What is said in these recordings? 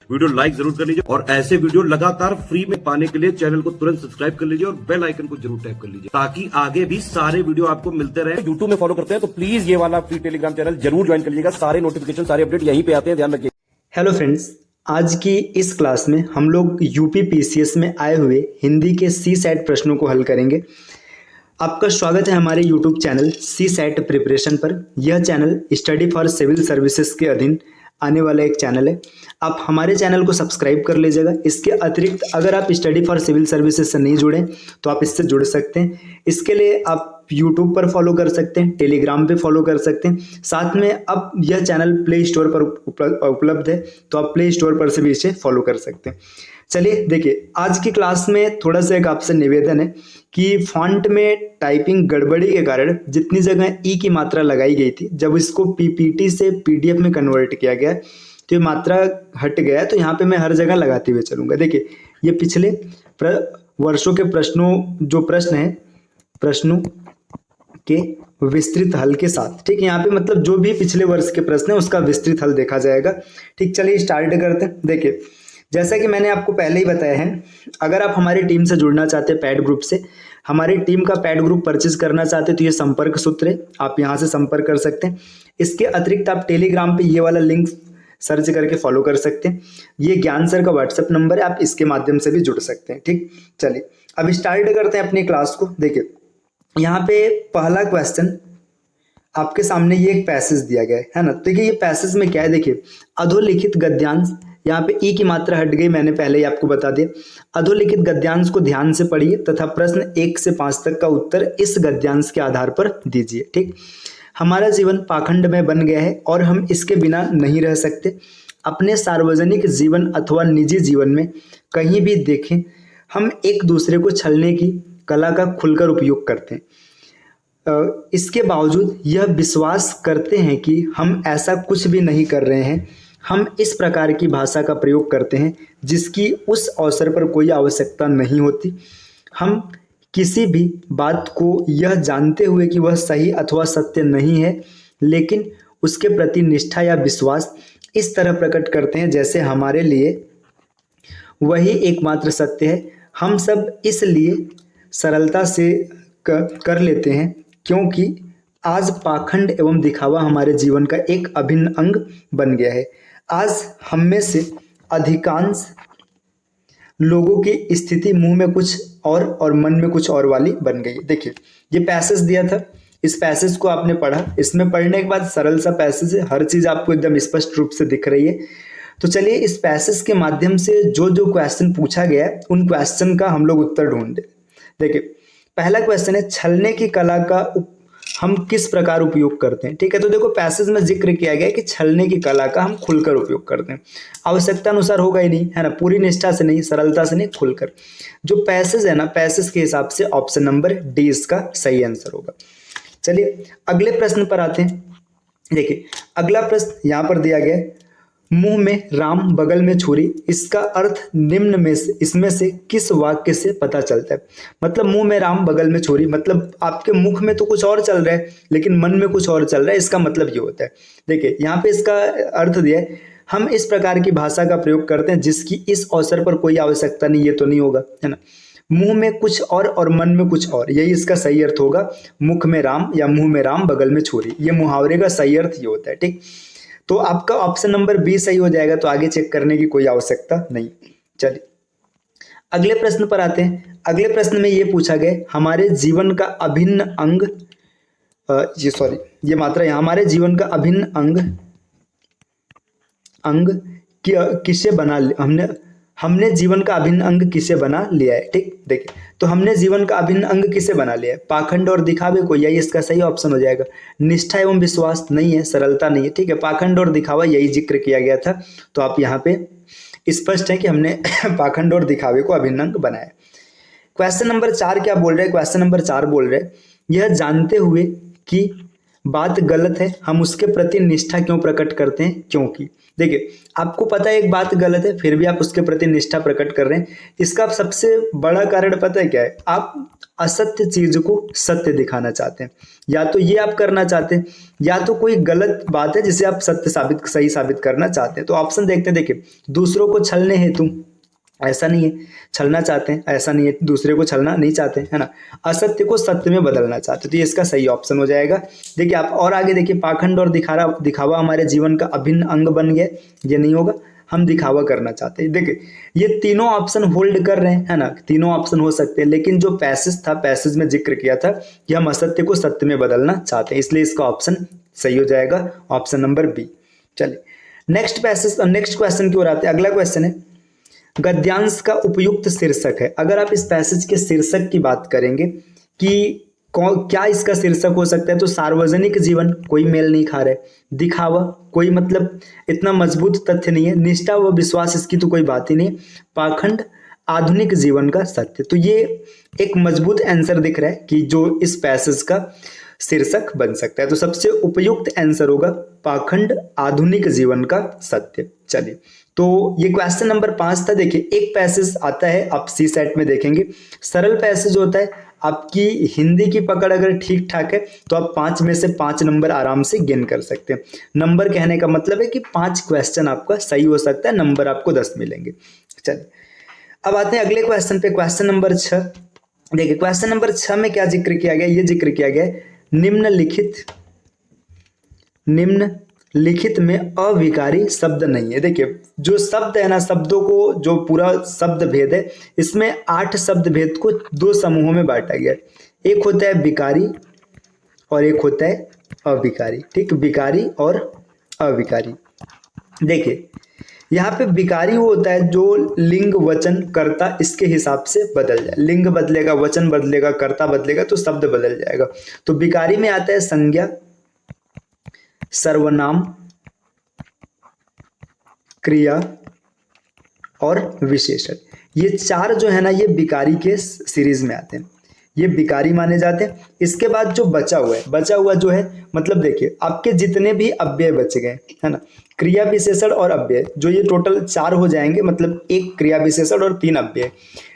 Video like जरूर कर लीजिए और ऐसे वीडियो लगातार फ्री में पाने के लिए चैनल को तुरंत सब्सक्राइब कर लीजिए और बेल आइकन को जरूर टैप कर लीजिए ताकि आगे भी सारे वीडियो आपको मिलते रहे। यूट्यूब में फॉलो करते हैं तो प्लीज ये वाला फ्री टेलीग्राम चैनल जरूर ज्वाइन कर लीजिएगा। सारे नोटिफिकेशन सारे अपडेट यहीं पे आते हैं, ध्यान रखिए। हेलो फ्रेंड्स, आज की इस क्लास में हम लोग यूपी पीसीएस में आए हुए हिंदी के सी सेट प्रश्नों को हल करेंगे। आपका स्वागत है हमारे YouTube channel CSAT preparation पर। यह channel study for civil services के अधीन आने वाला एक चैनल है। आप हमारे चैनल को सब्सक्राइब कर लीजिएगा। इसके अतिरिक्त अगर आप स्टडी फॉर सिविल सर्विसेज से नहीं जुड़े तो आप इससे जुड़ सकते हैं। इसके लिए आप यूट्यूब पर फॉलो कर सकते हैं, टेलीग्राम पे फॉलो कर सकते हैं। साथ में अब यह चैनल प्ले स्टोर पर उपलब्ध है, तो आप प्ले स्टोर पर से भी इसे फॉलो कर सकते हैं। चलिए देखिए, आज की क्लास में थोड़ा सा एक आपसे निवेदन है कि फॉन्ट में टाइपिंग गड़बड़ी के कारण जितनी जगह ई की मात्रा लगाई गई थी, जब इसको पीपीटी से पीडीएफ में कन्वर्ट किया गया तो ये मात्रा हट गया है। तो यहाँ पे मैं हर जगह लगाते हुए चलूंगा। देखिए, ये पिछले वर्षों के प्रश्न है, प्रश्नों के विस्तृत हल के साथ। ठीक है, यहाँ पे मतलब जो भी पिछले वर्ष के प्रश्न है उसका विस्तृत हल देखा जाएगा। ठीक, चलिए स्टार्ट करते हैं। देखिए, जैसा कि मैंने आपको पहले ही बताया है, अगर आप हमारी टीम से जुड़ना चाहते हैं पैड ग्रुप से, हमारी टीम का पैड ग्रुप परचेज करना चाहते हैं तो ये संपर्क सूत्र है, आप यहाँ से संपर्क कर सकते हैं। इसके अतिरिक्त आप टेलीग्राम पे ये वाला लिंक सर्च करके फॉलो कर सकते हैं। ये ज्ञान सर का व्हाट्सएप नंबर है, आप इसके माध्यम से भी जुड़ सकते हैं। ठीक, चलिए अब स्टार्ट करते हैं अपनी क्लास को। देखिए, यहाँ पे पहला क्वेश्चन आपके सामने ये एक पैसेज दिया गया है ना। देखिए, ये पैसेज में क्या है, देखिए अधोलिखित गद्यांश, यहाँ पे ई की मात्रा हट गई, मैंने पहले ही आपको बता दिया। अधोलिखित गद्यांश को ध्यान से पढ़िए तथा प्रश्न 1 से 5 तक का उत्तर इस गद्यांश के आधार पर दीजिए। ठीक, हमारा जीवन पाखंड में बन गया है और हम इसके बिना नहीं रह सकते। अपने सार्वजनिक जीवन अथवा निजी जीवन में कहीं भी देखें, हम एक दूसरे को छलने की कला का खुलकर उपयोग करते हैं। इसके बावजूद यह विश्वास करते हैं कि हम ऐसा कुछ भी नहीं कर रहे हैं। हम इस प्रकार की भाषा का प्रयोग करते हैं जिसकी उस अवसर पर कोई आवश्यकता नहीं होती। हम किसी भी बात को यह जानते हुए कि वह सही अथवा सत्य नहीं है, लेकिन उसके प्रति निष्ठा या विश्वास इस तरह प्रकट करते हैं जैसे हमारे लिए वही एकमात्र सत्य है। हम सब इसलिए सरलता से कर लेते हैं क्योंकि आज पाखंड एवं दिखावा हमारे जीवन का एक अभिन्न अंग बन गया है। आज हम में से अधिकांश लोगों की स्थिति मुंह में कुछ और मन में कुछ और वाली बन गई। देखिए, ये पैसेज दिया था, इस पैसेज को आपने पढ़ा। इसमें पढ़ने के बाद सरल सा पैसेज है, हर चीज आपको एकदम स्पष्ट रूप से दिख रही है। तो चलिए इस पैसेज के माध्यम से जो जो क्वेश्चन पूछा गया है उन क्वेश्चन का हम लोग उत्तर ढूंढते। देखिए, पहला क्वेश्चन है, छलने की कला का हम किस प्रकार उपयोग करते हैं। ठीक है, तो देखो पैसेज में जिक्र किया गया है कि छलने की कला का हम खुलकर उपयोग करते हैं। आवश्यकता अनुसार होगा ही नहीं, है ना, पूरी निष्ठा से नहीं, सरलता से नहीं, खुलकर। जो पैसेज है ना, पैसेज के हिसाब से ऑप्शन नंबर डी इसका सही आंसर होगा। चलिए अगले प्रश्न पर आते हैं। देखिए, अगला प्रश्न यहाँ पर दिया गया है, मुंह में राम बगल में छुरी, इसका अर्थ निम्न में से इसमें से किस वाक्य से पता चलता है। मतलब मुंह में राम बगल में छुरी, मतलब आपके मुख में तो कुछ और चल रहा है लेकिन मन में कुछ और चल रहा है, इसका मतलब ये होता है। देखिए, यहाँ पे इसका अर्थ दिया है, हम इस प्रकार की भाषा का प्रयोग करते हैं जिसकी इस अवसर पर कोई आवश्यकता नहीं, ये तो नहीं होगा, है ना। मुंह में कुछ और मन में कुछ और, यही इसका सही अर्थ होगा। मुख में राम या मुंह में राम बगल में छुरी, ये मुहावरे का सही अर्थ ये होता है। ठीक, तो आपका ऑप्शन नंबर बी सही हो जाएगा, तो आगे चेक करने की कोई आवश्यकता नहीं। चलिए अगले प्रश्न पर आते हैं। अगले प्रश्न में ये पूछा गया, हमारे जीवन का अभिन्न अंग, ये मात्रा है, हमारे जीवन का अभिन्न अंग किसे बना, हमने जीवन का अभिन्न अंग किसे बना लिया है। ठीक, देखिए, तो हमने जीवन का अभिन्न अंग किसे बना लिया है, पाखंड और दिखावे को, यही इसका सही ऑप्शन हो जाएगा। निष्ठा एवं विश्वास नहीं है, सरलता नहीं है। ठीक है, पाखंड और दिखावा यही जिक्र किया गया था, तो आप यहाँ पे स्पष्ट है कि हमने पाखंड और दिखावे को अभिन्न अंग बनाया। क्वेश्चन नंबर 4 क्या बोल रहे हैं, क्वेश्चन नंबर 4 बोल रहे हैं, यह जानते हुए कि बात गलत है हम उसके प्रति निष्ठा क्यों प्रकट करते हैं, क्योंकि। देखिए, आपको पता है एक बात गलत है फिर भी आप उसके प्रति निष्ठा प्रकट कर रहे हैं, इसका सबसे बड़ा कारण पता है क्या है, आप असत्य चीज को सत्य दिखाना चाहते हैं। या तो ये आप करना चाहते हैं, या तो कोई गलत बात है जिसे आप सही साबित करना चाहते हैं। तो ऑप्शन देखते हैं। देखिए, दूसरों को छलने हेतु, ऐसा नहीं है, छलना चाहते हैं, ऐसा नहीं है, दूसरे को छलना नहीं चाहते, है ना। असत्य को सत्य में बदलना चाहते हैं, तो ये इसका सही ऑप्शन हो जाएगा। देखिए आप और आगे देखिए, पाखंड और दिखावा हमारे जीवन का अभिन्न अंग बन गया, ये नहीं होगा, हम दिखावा करना चाहते हैं। देखिए ये तीनों ऑप्शन होल्ड कर रहे हैं, है ना, तीनों ऑप्शन हो सकते हैं, लेकिन जो पैसेज था, पैसेज में जिक्र किया था कि हम असत्य को सत्य में बदलना चाहते हैं, इसलिए इसका ऑप्शन सही हो जाएगा, ऑप्शन नंबर बी। चलिए नेक्स्ट पैसेज और नेक्स्ट क्वेश्चन की ओर आते हैं। अगला क्वेश्चन है, गद्यांश का उपयुक्त शीर्षक है। अगर आप इस पैसेज के शीर्षक की बात करेंगे कि क्या इसका शीर्षक हो सकता है, तो सार्वजनिक जीवन कोई मेल नहीं खा रहे, दिखावा कोई मतलब इतना मजबूत तथ्य नहीं है, निष्ठा व विश्वास इसकी तो कोई बात ही नहीं, पाखंड आधुनिक जीवन का सत्य। तो ये एक मजबूत आंसर दिख रहा है कि जो इस पैसेज का शीर्षक बन सकता है। तो सबसे उपयुक्त आंसर होगा पाखंड आधुनिक जीवन का सत्य। चलिए तो ये क्वेश्चन नंबर 5 था। देखिए एक पैसेज आता है, आप सी सेट में देखेंगे, सरल पैसेज होता है, आपकी हिंदी की पकड़ अगर ठीक ठाक है तो आप 5 में से 5 नंबर आराम से गेन कर सकते हैं। नंबर कहने का मतलब है कि 5 क्वेश्चन आपका सही हो सकता है, नंबर आपको 10 मिलेंगे। चलिए अब आते हैं अगले क्वेश्चन पे, क्वेश्चन नंबर 6। देखिए क्वेश्चन नंबर 6 में क्या जिक्र किया गया, ये जिक्र किया गया है, निम्नलिखित में अविकारी शब्द नहीं है। देखिए जो शब्द है ना, शब्दों को जो पूरा शब्द भेद है, इसमें 8 शब्द भेद को 2 समूहों में बांटा गया है। एक होता है विकारी और एक होता है अविकारी, ठीक, विकारी और अविकारी। देखिए यहाँ पे विकारी वो होता है जो लिंग वचन कर्ता इसके हिसाब से बदल जाए, लिंग बदलेगा, वचन बदलेगा, कर्ता बदलेगा तो शब्द बदल जाएगा। तो विकारी में आता है संज्ञा, सर्वनाम, क्रिया और विशेषण। ये 4 जो है ना, ये विकारी के सीरीज में आते हैं, ये विकारी माने जाते हैं। इसके बाद जो बचा हुआ जो है, मतलब देखिए आपके जितने भी अव्यय बच गए, है ना, क्रिया विशेषण और अव्यय, जो ये टोटल 4 हो जाएंगे, मतलब 1 क्रिया विशेषण और 3 अव्यय,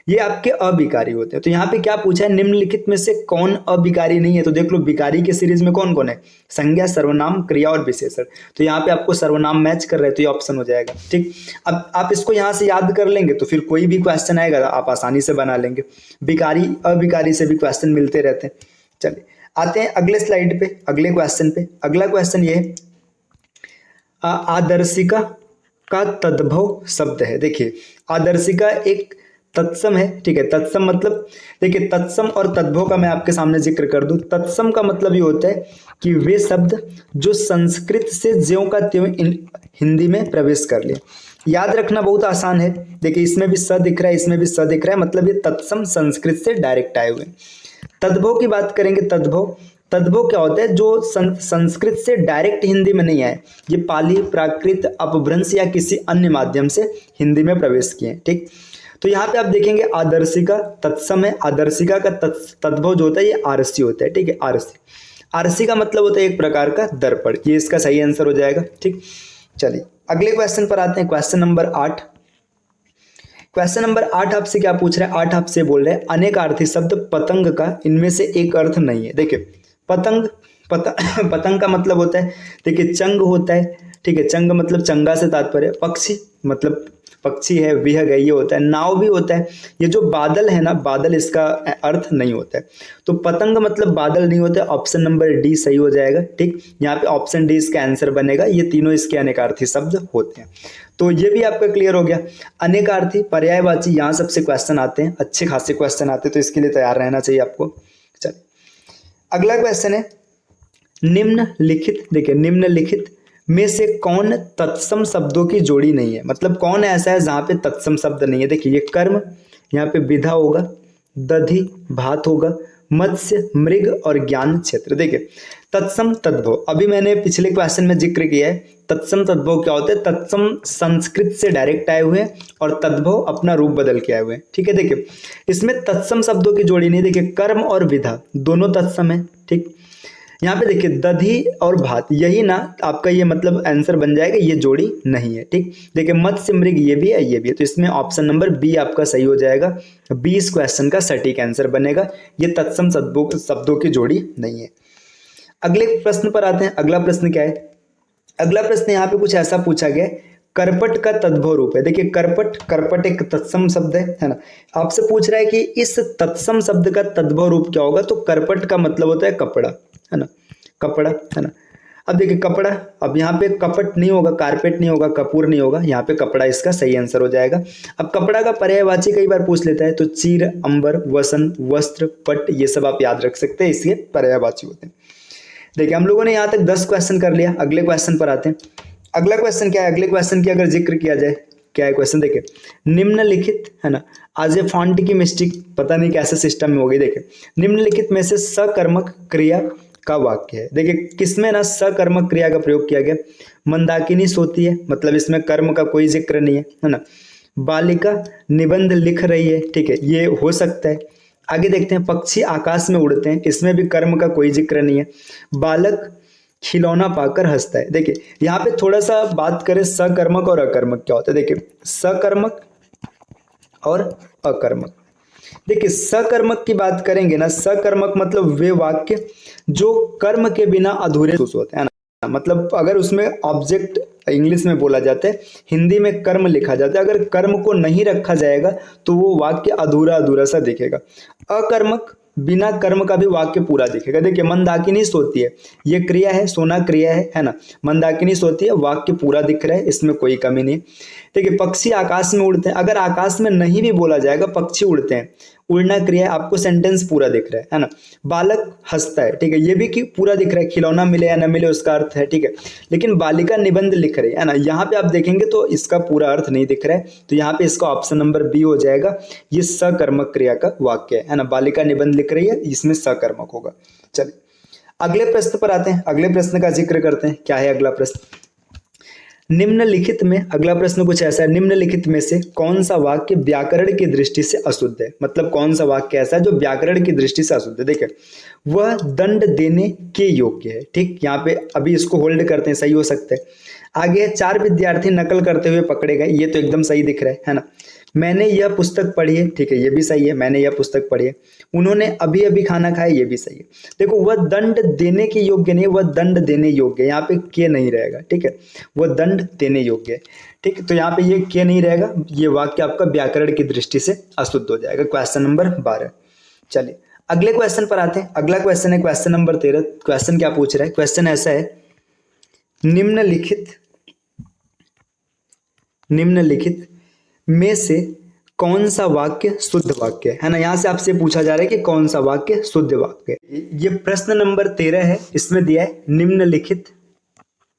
ये आपके अविकारी होते हैं। तो यहाँ पे क्या पूछा है, निम्नलिखित में से कौन अविकारी नहीं है। तो देख लो विकारी के सीरीज में कौन कौन है, संज्ञा, सर्वनाम, क्रिया और विशेषण। तो यहाँ पे आपको सर्वनाम मैच कर रहे हैं, तो ये ऑप्शन हो जाएगा, ठीक। अब आप इसको यहाँ से याद कर लेंगे तो फिर कोई भी क्वेश्चन आएगा आप आसानी से बना लेंगे, विकारी अविकारी से भी क्वेश्चन मिलते रहते हैं। चलिए आते हैं अगले स्लाइड पे, अगले क्वेश्चन पे। अगला क्वेश्चन ये है, आदर्शिका का तद्भव शब्द है। देखिए आदर्शिका एक तत्सम है, ठीक है, तत्सम मतलब देखिए तत्सम और तद्भव का मैं आपके सामने जिक्र कर दूं। तत्सम का मतलब ये होता है कि वे शब्द जो संस्कृत से ज्यों का त्यों हिंदी में प्रवेश कर ले। याद रखना बहुत आसान है, देखिए इसमें भी स दिख रहा है, इसमें भी स दिख रहा है, मतलब ये तत्सम संस्कृत से डायरेक्ट आए हुए हैं। तद्भव की बात करेंगे, तद्भव क्या होता है, जो संस्कृत से डायरेक्ट हिंदी में नहीं आए, ये पाली, प्राकृत, अपभ्रंश या किसी अन्य माध्यम से हिंदी में प्रवेश किए, ठीक। तो यहाँ पे आप देखेंगे आदर्शिका तत्सम है, आदर्शिका का तद्भव जो होता है ये आरसी होता है, ठीक है, आरसी का मतलब होता है एक प्रकार का दर्पण, ये इसका सही आंसर हो जाएगा, ठीक। चलिए अगले क्वेश्चन पर आते हैं, क्वेश्चन नंबर 8। क्वेश्चन नंबर 8 आपसे क्या पूछ रहा है, 8 आपसे बोल रहे हैं अनेकार्थी शब्द पतंग का इनमें से एक अर्थ नहीं है। देखिए पतंग का मतलब होता है, देखिए चंग होता है, ठीक है, चंग मतलब चंगा से तात्पर्य, पक्षी मतलब पक्षी है, विहग है, ये होता है, नाव भी होता है। ये जो बादल है ना, बादल इसका अर्थ नहीं होता है, तो पतंग मतलब बादल नहीं होता है। ऑप्शन नंबर डी सही हो जाएगा, ठीक। यहाँ पे ऑप्शन डी इसका आंसर बनेगा, ये तीनों इसके अनेकार्थी शब्द होते हैं। तो ये भी आपका क्लियर हो गया। अनेकार्थी, पर्यायवाची, यहाँ सबसे क्वेश्चन आते हैं, अच्छे खासे क्वेश्चन आते हैं, तो इसके लिए तैयार रहना चाहिए आपको। चलिए अगला क्वेश्चन है, निम्नलिखित, देखिए निम्नलिखित में से कौन तत्सम शब्दों की जोड़ी नहीं है, मतलब कौन ऐसा है जहाँ पे तत्सम शब्द नहीं है। देखिए ये कर्म, यहाँ पे विधा होगा, दधि भात होगा, मत्स्य, मृग और ज्ञान क्षेत्र। देखिए तत्सम तद्भव, अभी मैंने पिछले क्वेश्चन में जिक्र किया है, तत्सम तद्भव क्या होता है, तत्सम संस्कृत से डायरेक्ट आए हुए हैं और तद्भव अपना रूप बदल के आए हुए हैं, ठीक है। देखिए इसमें तत्सम शब्दों की जोड़ी नहीं, देखिए कर्म और विधा दोनों तत्सम है, ठीक। यहाँ पे देखिए दधी और भात, यही ना आपका ये मतलब आंसर बन जाएगा, ये जोड़ी नहीं है। ठीक, देखिए मत्स्य मृग ये भी है ये भी है, तो इसमें ऑप्शन नंबर बी आपका सही हो जाएगा। बी इस क्वेश्चन का सटीक आंसर बनेगा, ये तत्सम शब्दों की जोड़ी नहीं है। अगले प्रश्न पर आते हैं। अगला प्रश्न क्या है? अगला प्रश्न यहाँ पे कुछ ऐसा पूछा गया है, करपट का तद्भव रूप है। देखिए करपट, करपट एक तत्सम शब्द है ना। आपसे पूछ रहा है कि इस तत्सम शब्द का तद्भव रूप क्या होगा, तो करपट का मतलब होता है कपड़ा, है ना, कपड़ा, है ना। अब देखिए कपड़ा, अब यहाँ पे कपट नहीं होगा, कारपेट नहीं होगा, कपूर नहीं होगा, यहाँ पे कपड़ा इसका सही आंसर हो जाएगा। अब कपड़ा का पर्यायवाची कई बार पूछ लेता है, तो चीर, अंबर, वसन, वस्त्र, पट, ये सब आप याद रख सकते हैं, इसके पर्यायवाची होते हैं। देखिए हम लोगों ने यहाँ तक 10 क्वेश्चन कर लिया। अगले क्वेश्चन पर आते हैं। अगला क्वेश्चन क्या है? अगले क्वेश्चन की अगर जिक्र किया जाए, क्या है क्वेश्चन? देखिए निम्नलिखित, है ना, आज ये फॉन्ट की मिस्टेक पता नहीं कैसे सिस्टम में हो गई। देखिए निम्नलिखित में से सकर्मक क्रिया का वाक्य है। देखिए किसमें ना सकर्मक क्रिया का प्रयोग किया गया? मंदाकिनी सोती है, मतलब इसमें कर्म का कोई जिक्र नहीं है ना। बालिका निबंध लिख रही है, ठीक है, ये हो सकता है। आगे देखते हैं, पक्षी आकाश में उड़ते हैं, इसमें भी कर्म का कोई जिक्र नहीं है। बालक खिलौना पाकर हंसता है। देखिए यहाँ पे थोड़ा सा बात करें सकर्मक और अकर्मक क्या होता है। देखिए सकर्मक और अकर्मक, देखिए सकर्मक की बात करेंगे ना, सकर्मक मतलब वे वाक्य जो कर्म के बिना अधूरे होते हैं ना, मतलब अगर उसमें ऑब्जेक्ट इंग्लिश में बोला जाता है, हिंदी में कर्म लिखा जाता है, अगर कर्म को नहीं रखा जाएगा तो वो वाक्य अधूरा अधूरा सा दिखेगा। अकर्मक बिना कर्म का भी वाक्य पूरा दिखेगा। देखिए मंदाकिनी सोती है, ये क्रिया है, सोना क्रिया है ना। मंदाकिनी सोती है, वाक्य पूरा दिख रहा है, इसमें कोई कमी नहीं। देखिए पक्षी आकाश में उड़ते हैं, अगर आकाश में नहीं भी बोला जाएगा, पक्षी उड़ते हैं, उड़ना क्रिया है, आपको सेंटेंस पूरा दिख रहा है ना। बालक हंसता है, ठीक है, ये भी कि पूरा दिख रहा है, खिलौना मिले या न मिले उसका अर्थ है, ठीक है। लेकिन बालिका निबंध लिख रही है ना, यहाँ पे आप देखेंगे तो इसका पूरा अर्थ नहीं दिख रहा है, तो यहाँ पे इसका ऑप्शन नंबर बी हो जाएगा। ये सकर्मक क्रिया का वाक्य है ना, बालिका निबंध लिख रही है, इसमें सकर्मक होगा। चलिए अगले प्रश्न पर आते हैं। अगले प्रश्न का जिक्र करते हैं। क्या है अगला प्रश्न? निम्नलिखित में, अगला प्रश्न कुछ ऐसा है, निम्नलिखित में से कौन सा वाक्य व्याकरण की दृष्टि से अशुद्ध है? मतलब कौन सा वाक्य ऐसा है जो व्याकरण की दृष्टि से अशुद्ध है? देखिए वह दंड देने के योग्य है, ठीक, यहाँ पे अभी इसको होल्ड करते हैं, सही हो सकता है। आगे 4 विद्यार्थी नकल करते हुए पकड़े गए, ये तो एकदम सही दिख रहा है ना। मैंने यह पुस्तक पढ़ी है, ठीक है, ये भी सही है, मैंने यह पुस्तक पढ़ी है। उन्होंने अभी अभी खाना खाया, ये भी सही है। देखो वह दंड देने के योग्य नहीं, वह दंड देने योग्य है, यहाँ पे के नहीं रहेगा, ठीक है, वह दंड देने योग्य है, ठीक है, तो यहाँ पे ये के नहीं रहेगा, ये वाक्य आपका व्याकरण की दृष्टि से अशुद्ध हो जाएगा। Question number 12। चलिए अगले क्वेश्चन पर आते हैं। अगला क्वेश्चन है क्वेश्चन नंबर 13। क्वेश्चन क्या पूछ रहा है? क्वेश्चन ऐसा है, निम्नलिखित में से कौन सा वाक्य शुद्ध वाक्य है ना। यहाँ से आपसे पूछा जा रहा है कि कौन सा वाक्य शुद्ध वाक्य है। ये प्रश्न नंबर 13 है, इसमें दिया है निम्नलिखित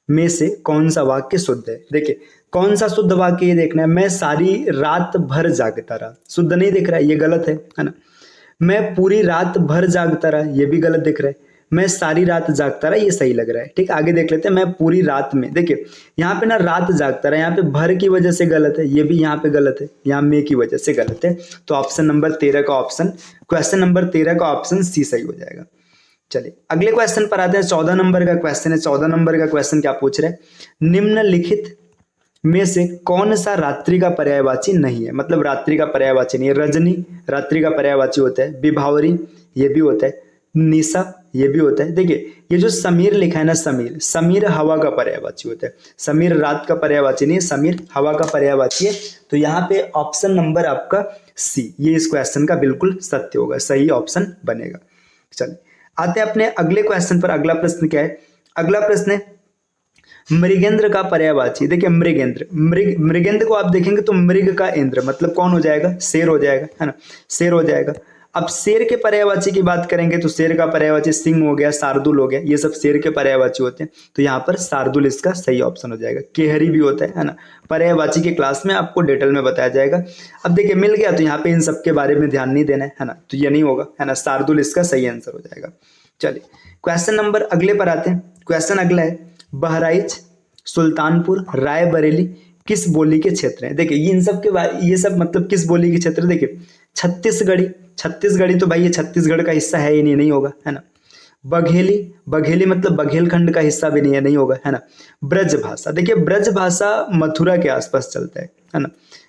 में से कौन सा वाक्य शुद्ध है। देखिए कौन सा शुद्ध वाक्य ये देखना है। मैं सारी रात भर जागता रहा, शुद्ध नहीं दिख रहा है, ये गलत है ना। मैं पूरी रात भर जागता रहा, ये भी गलत दिख रहा है। मैं सारी रात जागता रहा, ये सही लग रहा है, ठीक। आगे देख लेते हैं, मैं पूरी रात में, देखिए यहाँ पे ना रात जागता रहा, यहाँ पे भर की वजह से गलत है, ये भी यहाँ पे गलत है, यहाँ में की वजह से गलत है, तो ऑप्शन नंबर 13 का ऑप्शन, क्वेश्चन नंबर 13 का ऑप्शन सी सही हो जाएगा। चलिए अगले क्वेश्चन पर आते हैं। 14 नंबर का क्वेश्चन है। 14 नंबर का क्वेश्चन क्या पूछ रहे हैं? निम्नलिखित में से कौन सा रात्रि का पर्यायवाची नहीं है? मतलब रात्रि का पर्यायवाची नहीं है। रजनी रात्रि का पर्यायवाची होता है, विभावरी ये भी होता है, निशा ये भी होता है। देखिए ये जो समीर लिखा है ना, समीर हवा का पर्यायवाची होता है। समीर रात का पर्यायवाची नहीं है, समीर हवा का पर्यायवाची है, तो यहाँ पे ऑप्शन नंबर आपका सी, ये इस क्वेश्चन का बिल्कुल सत्य होगा, सही ऑप्शन बनेगा। चलिए आते हैं अपने अगले क्वेश्चन पर। अगला प्रश्न क्या है? अगला प्रश्न है मृगेंद्र का पर्यायवाची। देखिए मृगेंद्र को आप देखेंगे तो मृग का इंद्र मतलब कौन हो जाएगा? शेर हो जाएगा, है ना, शेर हो जाएगा। अब शेर के पर्यायवाची की बात करेंगे तो शेर का पर्यायवाची सिंह हो गया, शार्दुल हो गया, ये सब शेर के पर्यायवाची होते हैं, तो यहाँ पर शार्दुल इसका सही ऑप्शन हो जाएगा। केहरी भी होता है ना, पर्यायवाची की क्लास में आपको डिटेल में बताया जाएगा। अब देखिए मिल गया, तो यहाँ पे इन सब के बारे में ध्यान नहीं देना है ना, तो ये नहीं होगा, है ना, शार्दुल इसका सही आंसर हो जाएगा। चलिए क्वेश्चन नंबर अगले पर आते हैं। क्वेश्चन अगला है, बहराइच, सुल्तानपुर, रायबरेली किस बोली के क्षेत्र हैं? देखिए इन सब के ये सब मतलब किस बोली के क्षेत्र? देखिए छत्तीसगढ़ी तो भाई ये छत्तीसगढ़ का हिस्सा है ही नहीं होगा, है ना। बघेली, बघेली मतलब बघेलखंड का हिस्सा भी नहीं है, नहीं होगा, है ना। ब्रज भाषा, देखिए ब्रज भाषा मथुरा के आसपास चलता है ना,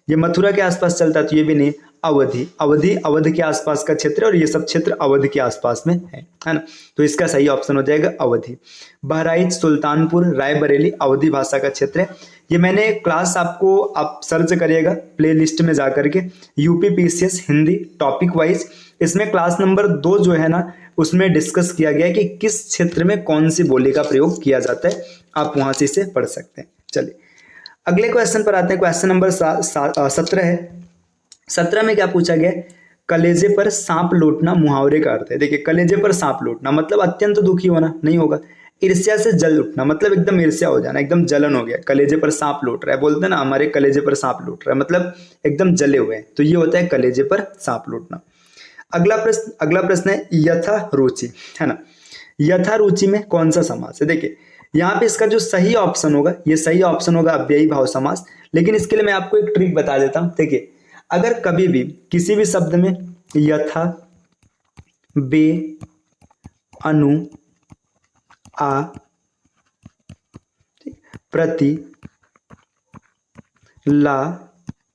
ये मथुरा के आसपास चलता है तो ये भी नहीं। अवधि, अवधि अवध के आसपास का क्षेत्र है और ये सब क्षेत्र अवध के आसपास में है ना, तो इसका सही ऑप्शन हो जाएगा अवधि। बहराइच, सुल्तानपुर, रायबरेली अवधि भाषा का क्षेत्र है। ये मैंने क्लास आपको आप सर्च करिएगा प्लेलिस्ट में जाकर के, यूपीपीसीएस हिंदी टॉपिक वाइज, इसमें क्लास नंबर 2 जो है ना उसमें डिस्कस किया गया है कि किस क्षेत्र में कौन सी बोली का प्रयोग किया जाता है, आप वहां से इसे पढ़ सकते हैं। चलिए अगले क्वेश्चन पर आते हैं, क्वेश्चन नंबर 17 है। 17 में क्या पूछा गया है, कलेजे पर सांप लौटना मुहावरे का अर्थ है। देखिए कलेजे पर सांप लौटना मतलब अत्यंत दुखी होना, नहीं होगा। ईर्ष्या से जल उठना मतलब एकदम ईर्ष्या हो जाना, एकदम जलन हो गया, कलेजे पर सांप लौट रहा है, बोलते हैं ना हमारे कलेजे पर सांप लौट रहा है, मतलब एकदम जले हुए हैं, तो ये होता है कलेजे पर सांप लौटना। अगला प्रश्न है यथा रुचि, है ना। यथा रुचि में कौन सा समास है, देखिए यहाँ पे इसका जो सही ऑप्शन होगा, ये सही ऑप्शन होगा अव्ययी भाव समास। लेकिन इसके लिए मैं आपको एक ट्रिक बता देता हूं। देखिए अगर कभी भी किसी भी शब्द में यथा, बे, अनु, आ, प्रति, ला,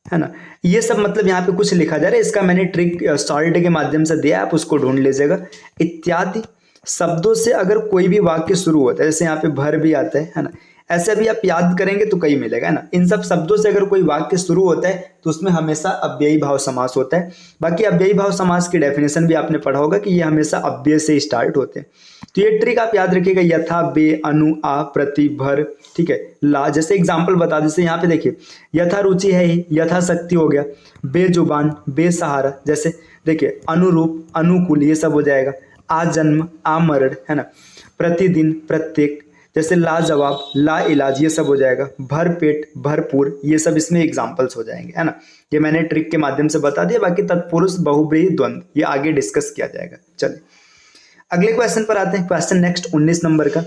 है ना, ये सब मतलब यहाँ पे कुछ लिखा जा रहा है, इसका मैंने ट्रिक सॉल्ट के माध्यम से दिया, आप उसको ढूंढ लीजिएगा। इत्यादि शब्दों से अगर कोई भी वाक्य शुरू होता है, जैसे यहाँ पे भर भी आता है ना, ऐसे भी आप याद करेंगे तो कई मिलेगा, है ना। इन सब शब्दों से अगर कोई वाक्य शुरू होता है तो उसमें हमेशा अव्ययी भाव समास होता है। बाकी अव्ययी भाव समास की डेफिनेशन भी आपने पढ़ा होगा कि ये हमेशा अव्यय से स्टार्ट होते हैं, तो ये ट्रिक आप याद रखिएगा। यथा, बे, अनु, आ, प्रति, भर, ठीक है, ला। जैसे एग्जाम्पल बता जैसे यहाँ पे देखिए यथा रुचि है ही, यथा शक्ति हो गया, बेजुबान, बेसहारा, जैसे देखिए अनुरूप, अनुकूल, ये सब हो जाएगा। आ जन्म, आ मरण, है ना। प्रतिदिन, प्रत्येक, जैसे लाजवाब, ला इलाज, ये सब हो जाएगा। भर पेट, भरपूर, ये सब इसमें एग्जाम्पल्स हो जाएंगे, है ना। ये मैंने ट्रिक के माध्यम से बता दिया, बाकी तत्पुरुष, बहुब्रीहि, द्वंद्व ये आगे डिस्कस किया जाएगा। चलिए अगले क्वेश्चन पर आते हैं, क्वेश्चन नेक्स्ट 19 नंबर का।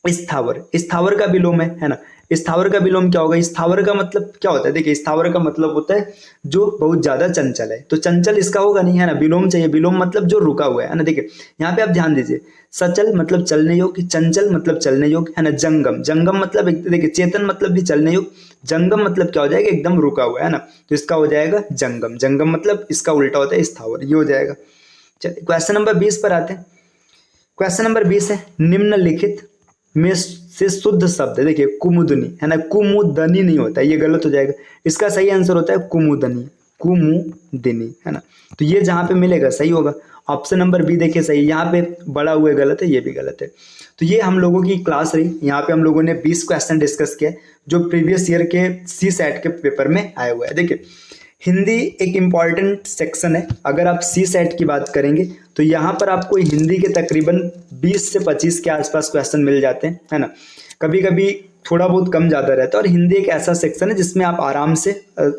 स्थावर, स्थावर का विलोम है ना। स्थावर का विलोम क्या होगा, स्थावर का मतलब क्या होता है, देखिए स्थावर का मतलब होता है जो बहुत ज्यादा चंचल है, तो चंचल इसका होगा नहीं, है ना, विलोम चाहिए। विलोम मतलब जो रुका हुआ है ना। देखिए यहाँ पे आप ध्यान दीजिए, सचल मतलब चलने योग्य, चंचल मतलब चलने योग्य, है ना। जंगम, जंगम मतलब देखिए चेतन मतलब भी चलने योग्य, जंगम मतलब क्या हो जाएगा, एकदम रुका हुआ है ना, तो इसका हो जाएगा जंगम। जंगम मतलब इसका उल्टा होता है स्थावर, ये हो जाएगा। चलिए क्वेश्चन नंबर 20 पर आते हैं। क्वेश्चन नंबर 20 है, निम्नलिखित में से शुद्ध शब्द है। देखिए कुमुदनी, है ना, कुमुदनी नहीं होता है, ये गलत हो जाएगा। इसका सही आंसर होता है कुमुदनी, कुमुदिनी, है ना, तो ये जहां पे मिलेगा सही होगा। ऑप्शन नंबर बी देखिए सही, यहाँ पे बड़ा हुए गलत है, ये भी गलत है। तो ये हम लोगों की क्लास रही, यहाँ पे हम लोगों ने 20 क्वेश्चन डिस्कस किया जो प्रीवियस ईयर के सी सेट के पेपर में आए हुए हैं। देखिए हिंदी एक इम्पॉर्टेंट सेक्शन है, अगर आप सी सेट की बात करेंगे तो यहाँ पर आपको हिंदी के तकरीबन 20 से 25 के आसपास क्वेश्चन मिल जाते हैं, है ना। कभी कभी थोड़ा बहुत कम ज़्यादा रहता है, और हिंदी एक ऐसा सेक्शन है जिसमें आप आराम से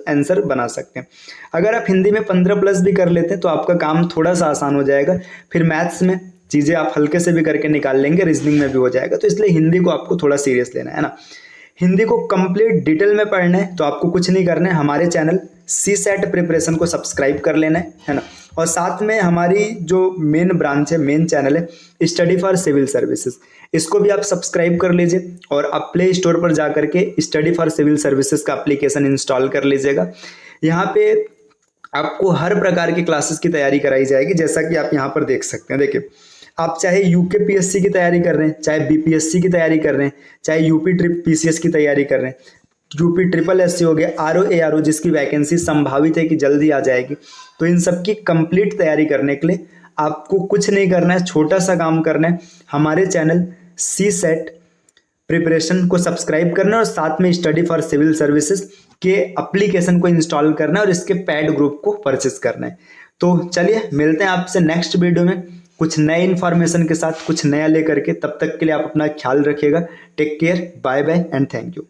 आंसर बना सकते हैं। अगर आप हिंदी में 15+ भी कर लेते हैं तो आपका काम थोड़ा सा आसान हो जाएगा, फिर मैथ्स में चीज़ें आप हल्के से भी करके निकाल लेंगे, रीजनिंग में भी हो जाएगा। तो इसलिए हिंदी को आपको थोड़ा सीरियस लेना है ना। हिंदी को कंप्लीट डिटेल में पढ़ना है तो आपको कुछ नहीं करना है, हमारे चैनल सी सेट प्रिपरेशन को सब्सक्राइब कर लेना है ना। और साथ में हमारी जो मेन ब्रांच है, मेन चैनल है स्टडी फॉर सिविल सर्विसेज, इसको भी आप सब्सक्राइब कर लीजिए और आप प्ले स्टोर पर जा करके स्टडी फॉर सिविल सर्विसेज का एप्लीकेशन इंस्टॉल कर लीजिएगा। यहाँ पे आपको हर प्रकार की क्लासेस की तैयारी कराई जाएगी, जैसा कि आप यहाँ पर देख सकते हैं। देखिए आप चाहे यूकेपीएससी की तैयारी कर रहे हैं, चाहे बीपीएससी की तैयारी कर रहे हैं, चाहे यूपी पीसीएस की तैयारी कर रहे हैं, यूपी ट्रिपल एससी हो गया, आरओ एआरओ जिसकी वैकेंसी संभावित है कि जल्दी आ जाएगी, तो इन सब की कंप्लीट तैयारी करने के लिए आपको कुछ नहीं करना है, छोटा सा काम करना है, हमारे चैनल सी सेट प्रिपरेशन को सब्सक्राइब करना है और साथ में स्टडी फॉर सिविल सर्विसेज के एप्लीकेशन को इंस्टॉल करना है और इसके पैड ग्रुप को परचेस करना है। तो चलिए मिलते हैं आपसे नेक्स्ट वीडियो में कुछ नए इन्फॉर्मेशन के साथ, कुछ नया लेकर के। तब तक के लिए आप अपना ख्याल रखिएगा। Take care, bye bye and thank you.